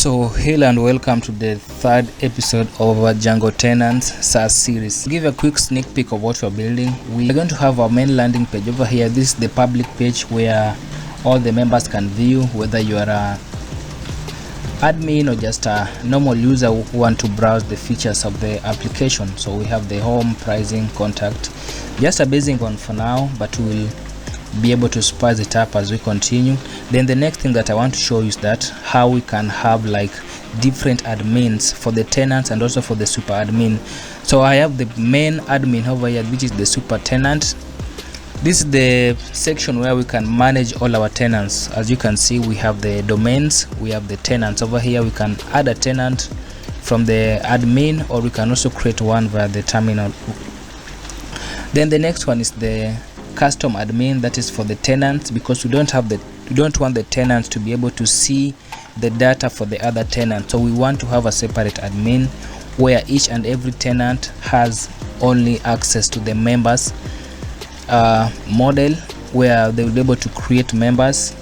So hello and welcome to the third episode of our Django-Tenants SaaS series. To give you a quick sneak peek of what we're building, we are going to have our main landing page over here. This is the public page where all the members can view, whether you are a admin or just a normal user who want to browse the features of the application. So we have the home, pricing, contact, just a basic one for now, but we'll be able to spice it up as we continue. Then the next thing that I want to show you is that how we can have like different admins for the tenants and also for the super admin. So I have the main admin over here, which is the super tenant. This is the section where we can manage all our tenants. As you can see, we have the domains, we have the tenants over here. We can add a tenant from the admin, or we can also create one via the terminal. Then the next one is the custom admin, that is for the tenants, because we don't want the tenants to be able to see the data for the other tenant. So we want to have a separate admin where each and every tenant has only access to the members model, where they will be able to create members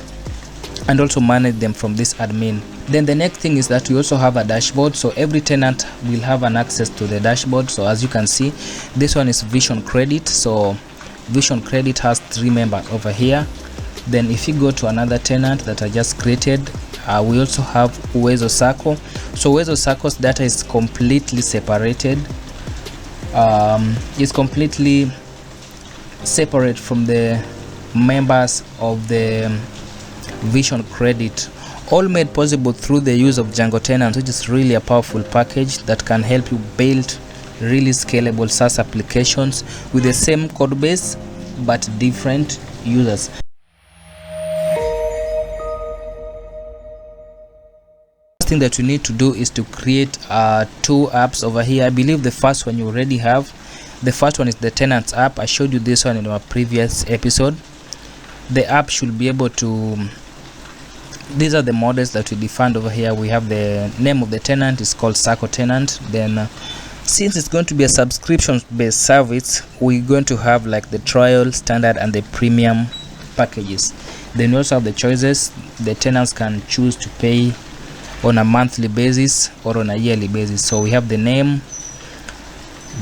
and also manage them from this admin. Then the next thing is that we also have a dashboard, so every tenant will have an access to the dashboard. So as you can see, this one is Vision Credit. So Vision Credit has 3 members over here. Then if you go to another tenant that I just created, we also have SACCO. So SACCO's data is completely separated. It's completely separate from the members of the Vision Credit, all made possible through the use of Django-Tenants, which is really a powerful package that can help you build really scalable SaaS applications with the same code base but different users. First thing that you need to do is to create 2 apps over here. I believe the first one you already have. The first one is the tenants app. I showed you this one in our previous episode. The app should be able to, these are the models that we defined over here. We have the name of the tenant is called SACCO tenant. Then since it's going to be a subscription based service, we're going to have like the trial, standard and the premium packages. Then we also have the choices. The tenants can choose to pay on a monthly basis or on a yearly basis. So we have the name,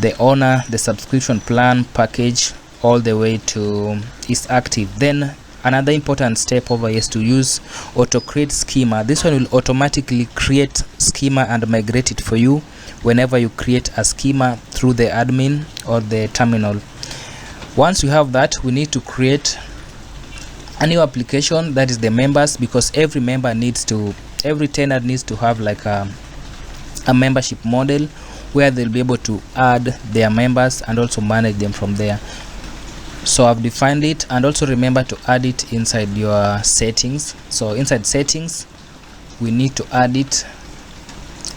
the owner, the subscription plan, package, all the way to is active. Then another important step over here is to use auto create schema. This one will automatically create schema and migrate it for you whenever you create a schema through the admin or the terminal. Once you have that, we need to create a new application, that is the members, because every tenant needs to have like a membership model where they'll be able to add their members and also manage them from there. So I've defined it, and also remember to add it inside your settings. So inside settings, we need to add it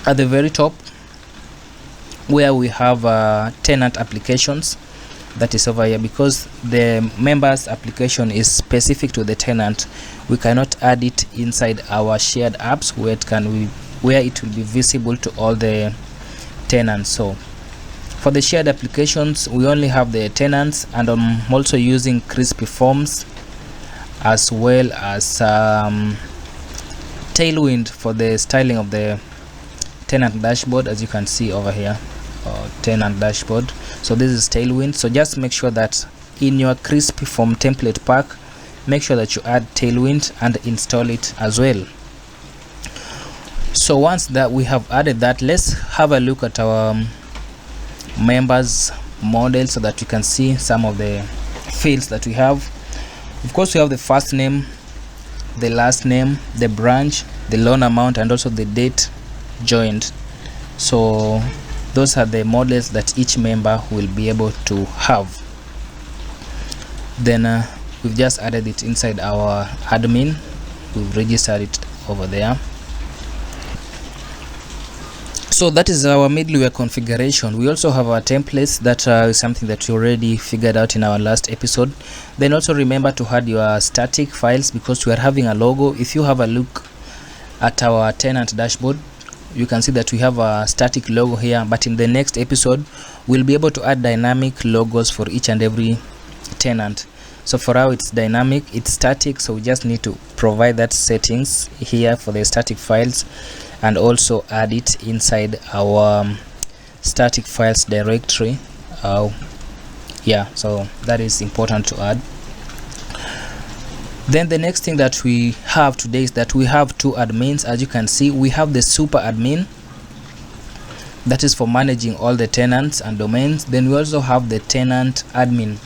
at the very top where we have tenant applications. That is over here, because the members application is specific to the tenant. We cannot add it inside our shared apps where it will be visible to all the tenants. So for the shared applications, we only have the tenants, and I'm also using crispy forms as well as Tailwind for the styling of the tenant dashboard, as you can see over here, tenant dashboard. So this is Tailwind. So just make sure that in your crispy form template pack, make sure that you add Tailwind and install it as well. So once that we have added that, let's have a look at our members model so that you can see some of the fields that we have. Of course, we have the first name, the last name, the branch, the loan amount, and also the date joined. So those are the models that each member will be able to have. Then we've just added it inside our admin. We've registered it over there. So that is our middleware configuration. We also have our templates. That is something that we already figured out in our last episode. Then also remember to add your static files, because we are having a logo. If you have a look at our tenant dashboard, you can see that we have a static logo here, but in the next episode we'll be able to add dynamic logos for each and every tenant. So for now it's dynamic, it's static, so we just need to provide that settings here for the static files. and also add it inside our static files directory. Yeah, so that is important to add. Then the next thing that we have today is that we have two admins. As you can see, we have the super admin, that is for managing all the tenants and domains. Then we also have the tenant admin.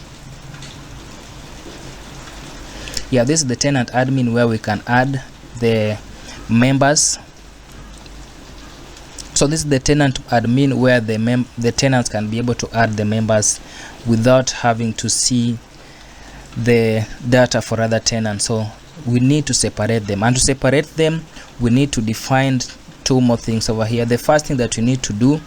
Yeah, this is the tenant admin, where we can add the members. So this is the tenant admin, where the tenants can be able to add the members without having to see the data for other tenants. So we need to separate them, and to separate them we need to define two more things over here. The first thing that we need to do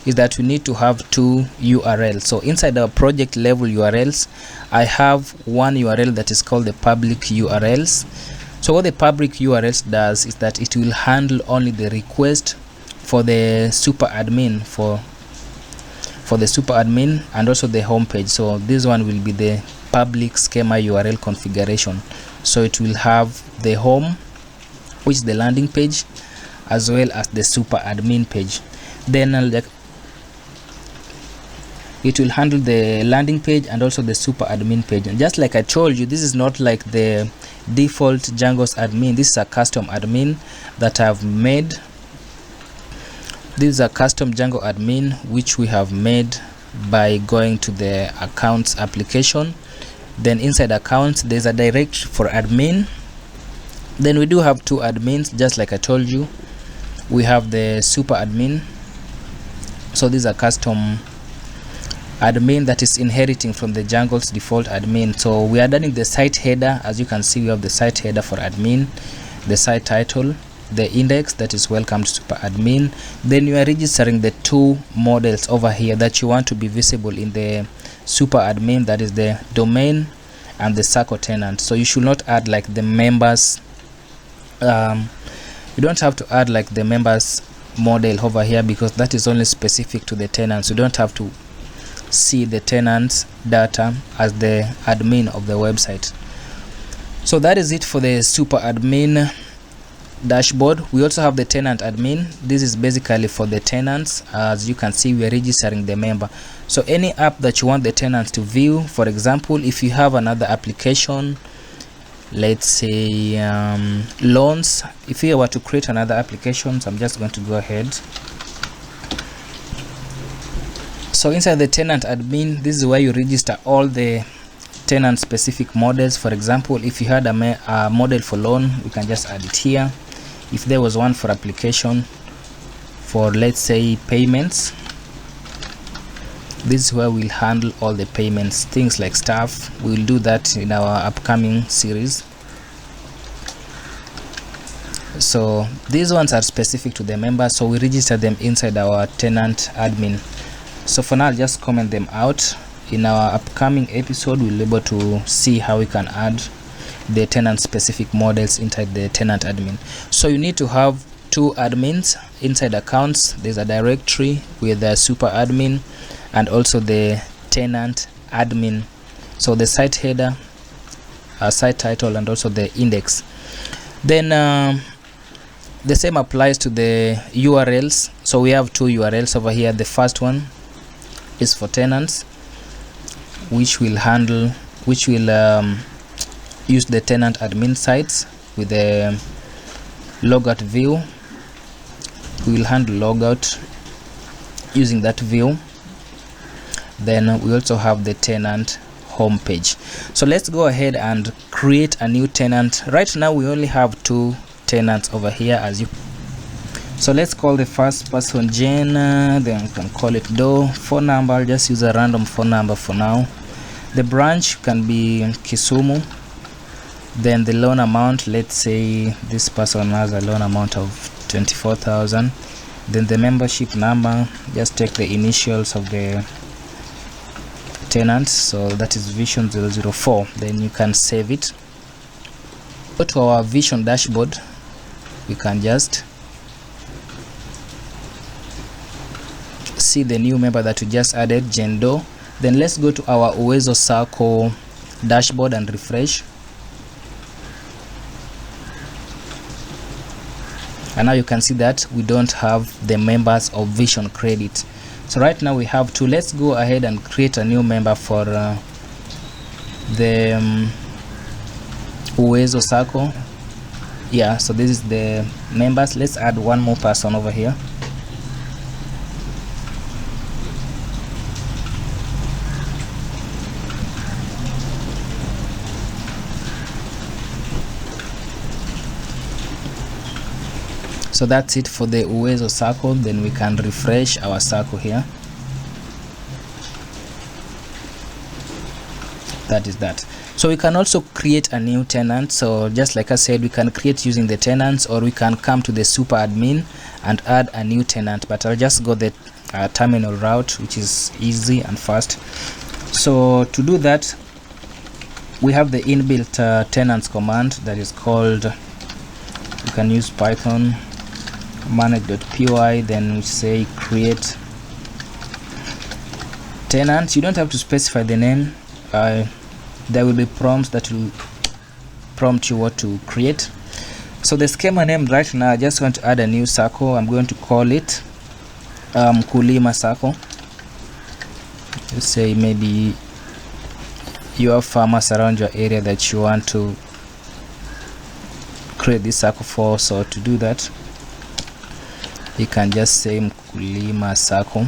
is that we need to have two URLs. So inside our project level URLs, I have one URL that is called the public URLs. So what the public URLs does is that it will handle only the request for the super admin, for the super admin, and also the home page. So this one will be the public schema URL configuration. So it will have the home, which is the landing page, as well as the super admin page. Then it will handle the landing page and also the super admin page. And just like I told you, this is not like the default Django's admin. This is a custom admin that I've made. This is a custom Django admin which we have made by going to the accounts application. Then inside accounts, there's a direct for admin. Then we do have two admins, just like I told you. We have the super admin. So this is a custom admin that is inheriting from the Django's default admin. So we are adding the site header. As you can see, we have the site header for admin, the site title, the index, that is welcome to super admin. Then you are registering the two models over here that you want to be visible in the super admin, that is the domain and the SACCO tenant. So you should not add like the members. You don't have to add like the members model over here, because that is only specific to the tenants. You don't have to see the tenants data as the admin of the website. So that is it for the super admin dashboard. We also have the tenant admin. This is basically for the tenants. As you can see, we are registering the member. So any app that you want the tenants to view, for example, if you have another application, let's say loans, if you were to create another application, so I'm just going to go ahead. So inside the tenant admin, this is where you register all the tenant specific models. For example, if you had a model for loan, we can just add it here. If there was one for application for, let's say, payments, this is where we'll handle all the payments, things like stuff. We'll do that in our upcoming series. So these ones are specific to the members, so we register them inside our tenant admin. So for now, I'll just comment them out. In our upcoming episode, we'll be able to see how we can add the tenant specific models inside the tenant admin. So you need to have two admins inside accounts. There's a directory with the super admin and also the tenant admin. So the site header, site title, and also the index. Then the same applies to the URLs. So we have two URLs over here. The first one is for tenants, which will use the tenant admin sites with the logout view. We will handle logout using that view. Then we also have the tenant homepage. So let's go ahead and create a new tenant. Right now we only have two tenants over here, as you. So let's call the first person Jen, then we can call it Do. Phone number, I'll just use a random phone number for now. The branch can be Kisumu. Then the loan amount, let's say this person has a loan amount of 24,000. Then the membership number, just take the initials of the tenant, so that is Vision 004. Then you can save it. Go to our Vision dashboard. We can just see the new member that we just added, Jendo. Then let's go to our Uwezo SACCO dashboard and refresh. and now you can see that we don't have the members of Vision Credit. So right now we have to, let's go ahead and create a new member for the Uwezo SACCO. Yeah, so this is the members. Let's add one more person over here. So that's it for the Uwezo SACCO. Then we can refresh our SACCO here. That is that. So we can also create a new tenant. So just like I said, we can create using the tenants, or we can come to the super admin and add a new tenant, but I'll just go the terminal route, which is easy and fast. So to do that, we have the inbuilt tenants command that is called, you can use Python manage.py, then we say create tenants. You don't have to specify the name. There will be prompts that will prompt you what to create. So the schema name right now, I just want to add a new SACCO. I'm going to call it Mkulima SACCO. Let's say maybe you have farmers around your area that you want to create this SACCO for. So to do that, you can just say Mkulima SACCO.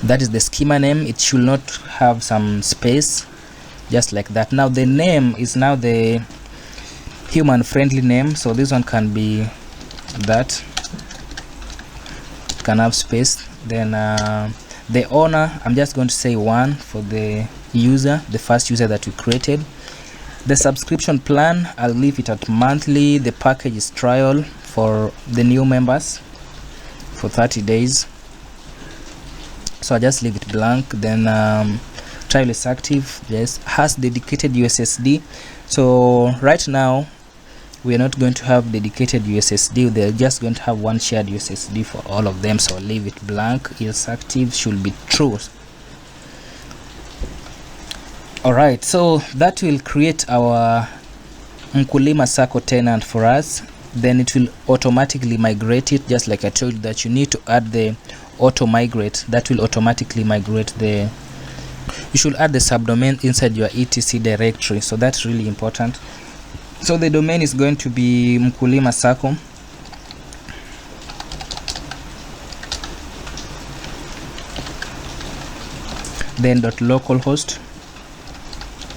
That is the schema name. It should not have some space, just like that. Now the name is now the human friendly name, so this one can be that, can have space. Then the owner, I'm just going to say 1 for the user, the first user that we created. The subscription plan, I'll leave it at monthly. The package is trial for the new members for 30 days, so I just leave it blank. Then trial is active. Yes, has dedicated USSD. So right now we are not going to have dedicated USSD. They're just going to have one shared USSD for all of them, so I'll leave it blank. Is active should be true. Alright, so that will create our Mkulima SACCO tenant for us. Then it will automatically migrate it, just like I told you that you need to add the auto migrate. That will automatically migrate the, you should add the subdomain inside your etc directory, so that's really important. So the domain is going to be Mkulima SACCO. Then .localhost.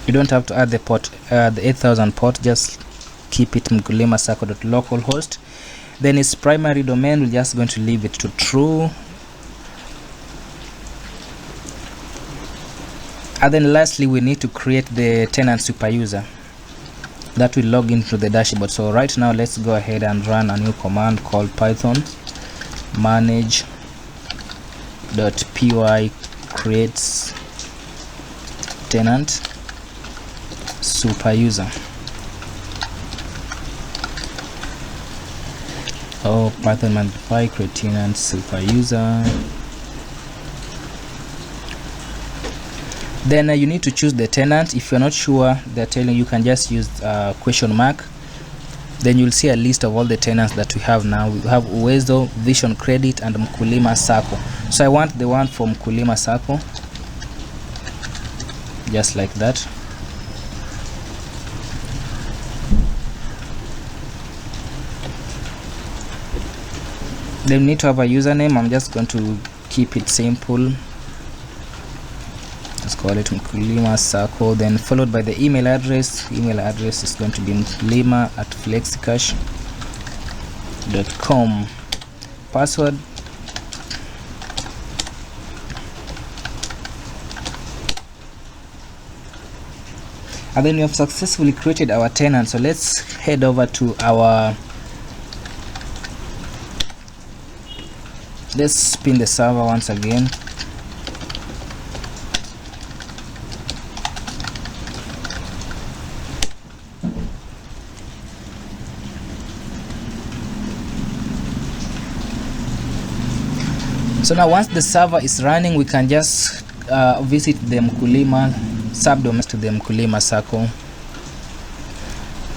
You don't have to add the port, the 8000 port, just keep it Mkulima SACCO.localhost. Then its primary domain, we're just going to leave it to true. And then lastly, we need to create the tenant super user that will log into the dashboard. So right now, let's go ahead and run a new command called Python manage.py creates tenant super user. Oh, Python manage.py create tenant super user. Then you need to choose the tenant. If you're not sure, they're telling you can just use question mark. Then you'll see a list of all the tenants that we have now. We have Uwezo, Vision Credit, and Mkulima SACCO. So I want the one for Mkulima SACCO, just like that. Then we need to have a username. I'm just going to keep it simple. Let's call it Mkulima SACCO, then followed by the email address. Email address is going to be mkulima@flexicash.com. Password, and then we have successfully created our tenant. So let's head over to our, let's spin the server once again. So now once the server is running, we can just visit the Mkulima subdomain to the Mkulima SACCO.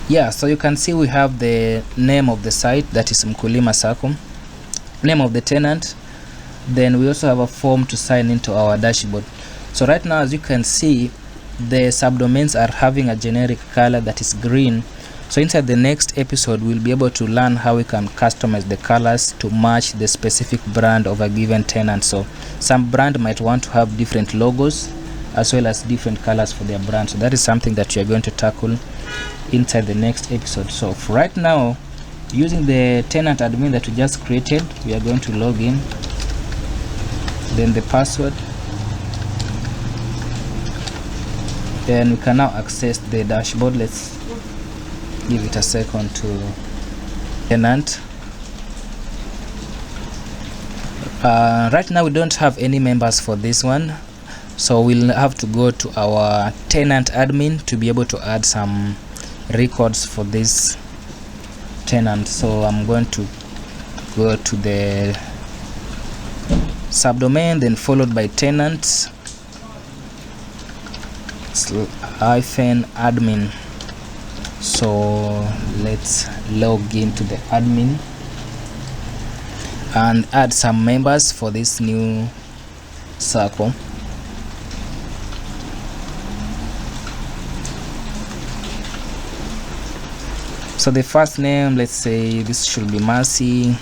Yeah, so you can see we have the name of the site, that is Mkulima SACCO, name of the tenant, then we also have a form to sign into our dashboard. So right now, as you can see, the subdomains are having a generic color that is green. So inside the next episode, we'll be able to learn how we can customize the colors to match the specific brand of a given tenant. So some brand might want to have different logos as well as different colors for their brand. So that is something that we are going to tackle inside the next episode. So for right now, using the tenant admin that we just created, we are going to log in, then the password, then we can now access the dashboard. Let's give it a second to tenant. Right now we don't have any members for this one, so we'll have to go to our tenant admin to be able to add some records for this tenant. So I'm going to go to the subdomain, then followed by tenant -admin. So let's log into the admin and add some members for this new SACCO. So the first name, let's say this should be Mercy.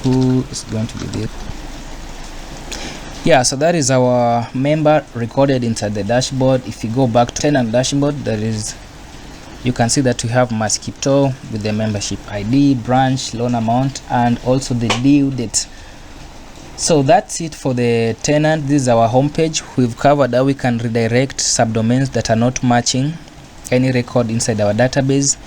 Who is going to be this? Yeah, so that is our member recorded inside the dashboard. If you go back to tenant dashboard, you can see that we have Mercy Kipto with the membership ID, branch, loan amount, and also the due date. So that's it for the tenant. This is our homepage. We've covered how we can redirect subdomains that are not matching any record inside our database.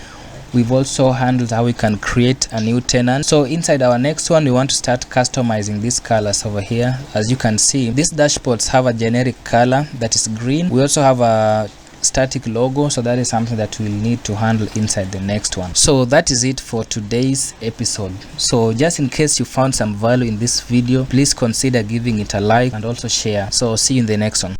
We've also handled how we can create a new tenant. So inside our next one, we want to start customizing these colors over here. As you can see, these dashboards have a generic color that is green. We also have a static logo, so that is something that we'll need to handle inside the next one. So that is it for today's episode. So just in case you found some value in this video, please consider giving it a like and also share. So see you in the next one.